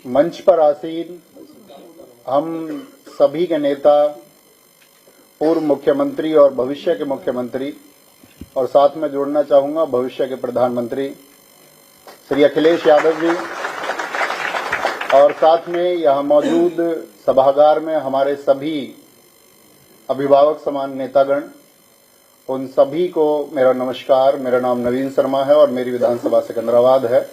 मंच पर आसीन हम सभी के नेता, पूर्व मुख्यमंत्री और भविष्य के मुख्यमंत्री, और साथ में जोड़ना चाहूंगा भविष्य के प्रधानमंत्री श्री अखिलेश यादव जी, और साथ में यहां मौजूद सभागार में हमारे सभी अभिभावक समान नेतागण, उन सभी को मेरा नमस्कार। मेरा नाम नवीन शर्मा है और मेरी विधानसभा सिकंदराबाद है,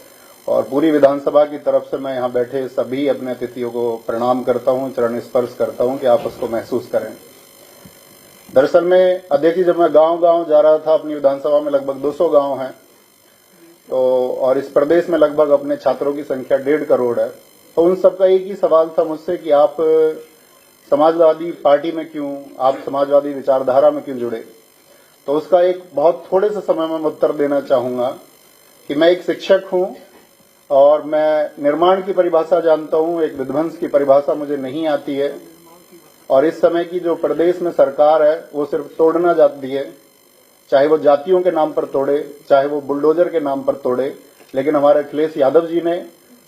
और पूरी विधानसभा की तरफ से मैं यहां बैठे सभी अपने अतिथियों को प्रणाम करता हूं, चरण स्पर्श करता हूं कि आप उसको महसूस करें। दरअसल में देखिए, जब मैं गांव-गांव जा रहा था, अपनी विधानसभा में लगभग 200 गांव हैं, तो और इस प्रदेश में लगभग अपने छात्रों की संख्या 1.5 करोड़ है, तो उन सबका एक ही सवाल था मुझसे कि आप समाजवादी पार्टी में क्यों, आप समाजवादी विचारधारा में क्यों जुड़े। तो उसका एक बहुत थोड़े से समय में उत्तर देना चाहूंगा कि मैं एक शिक्षक हूं और मैं निर्माण की परिभाषा जानता हूं, एक विध्वंस की परिभाषा मुझे नहीं आती है। और इस समय की जो प्रदेश में सरकार है वो सिर्फ तोड़ना चाहती है, चाहे वो जातियों के नाम पर तोड़े, चाहे वो बुलडोजर के नाम पर तोड़े। लेकिन हमारे अखिलेश यादव जी ने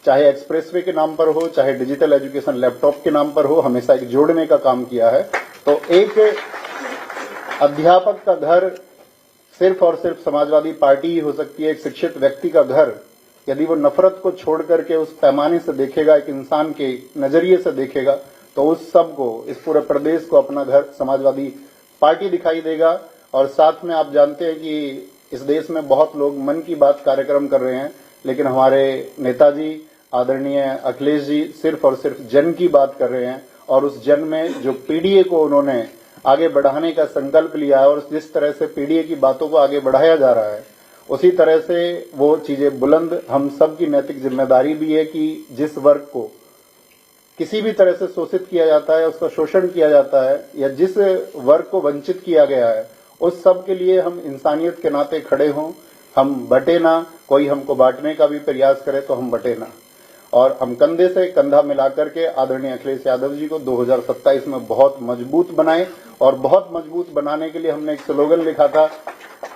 चाहे एक्सप्रेसवे के नाम पर हो, चाहे डिजिटल एजुकेशन लैपटॉप के नाम पर हो, हमेशा एक जोड़ने का काम किया है। तो एक अध्यापक का घर सिर्फ और सिर्फ समाजवादी पार्टी ही हो सकती है। एक शिक्षित व्यक्ति का घर यदि वो नफरत को छोड़ करके उस पैमाने से देखेगा, एक इंसान के नजरिए से देखेगा, तो उस सबको, इस पूरे प्रदेश को अपना घर समाजवादी पार्टी दिखाई देगा। और साथ में आप जानते हैं कि इस देश में बहुत लोग मन की बात कार्यक्रम कर रहे हैं, लेकिन हमारे नेताजी आदरणीय अखिलेश जी सिर्फ और सिर्फ जन की बात कर रहे हैं। और उस जन में जो पीडीए को उन्होंने आगे बढ़ाने का संकल्प लिया है, और जिस तरह से पीडीए की बातों को आगे बढ़ाया जा रहा है, उसी तरह से वो चीजें बुलंद हम सब की नैतिक जिम्मेदारी भी है कि जिस वर्ग को किसी भी तरह से शोषित किया जाता है, उसका शोषण किया जाता है, या जिस वर्ग को वंचित किया गया है, उस सब के लिए हम इंसानियत के नाते खड़े हों। हम बटे ना, कोई हमको बांटने का भी प्रयास करे तो हम बटे ना, और हम कंधे से कंधा मिलाकर के आदरणीय अखिलेश यादव जी को 2027 में बहुत मजबूत बनाएं। और बहुत मजबूत बनाने के लिए हमने एक स्लोगन लिखा था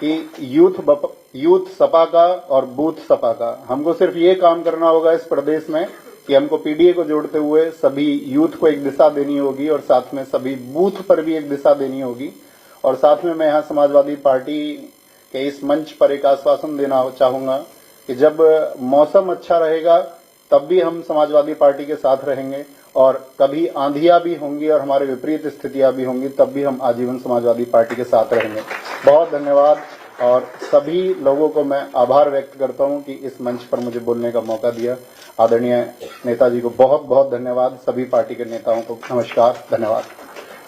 कि यूथ सपा का और बूथ सपा का। हमको सिर्फ ये काम करना होगा इस प्रदेश में कि हमको पीडीए को जोड़ते हुए सभी यूथ को एक दिशा देनी होगी, और साथ में सभी बूथ पर भी एक दिशा देनी होगी। और साथ में मैं यहाँ समाजवादी पार्टी के इस मंच पर एक आश्वासन देना चाहूंगा कि जब मौसम अच्छा रहेगा तब भी हम समाजवादी पार्टी के साथ रहेंगे, और कभी आंधियां भी होंगी और हमारे विपरीत स्थितियां भी होंगी, तब भी हम आजीवन समाजवादी पार्टी के साथ रहेंगे। बहुत धन्यवाद, और सभी लोगों को मैं आभार व्यक्त करता हूं कि इस मंच पर मुझे बोलने का मौका दिया। आदरणीय नेताजी को बहुत बहुत धन्यवाद। सभी पार्टी के नेताओं को नमस्कार, धन्यवाद।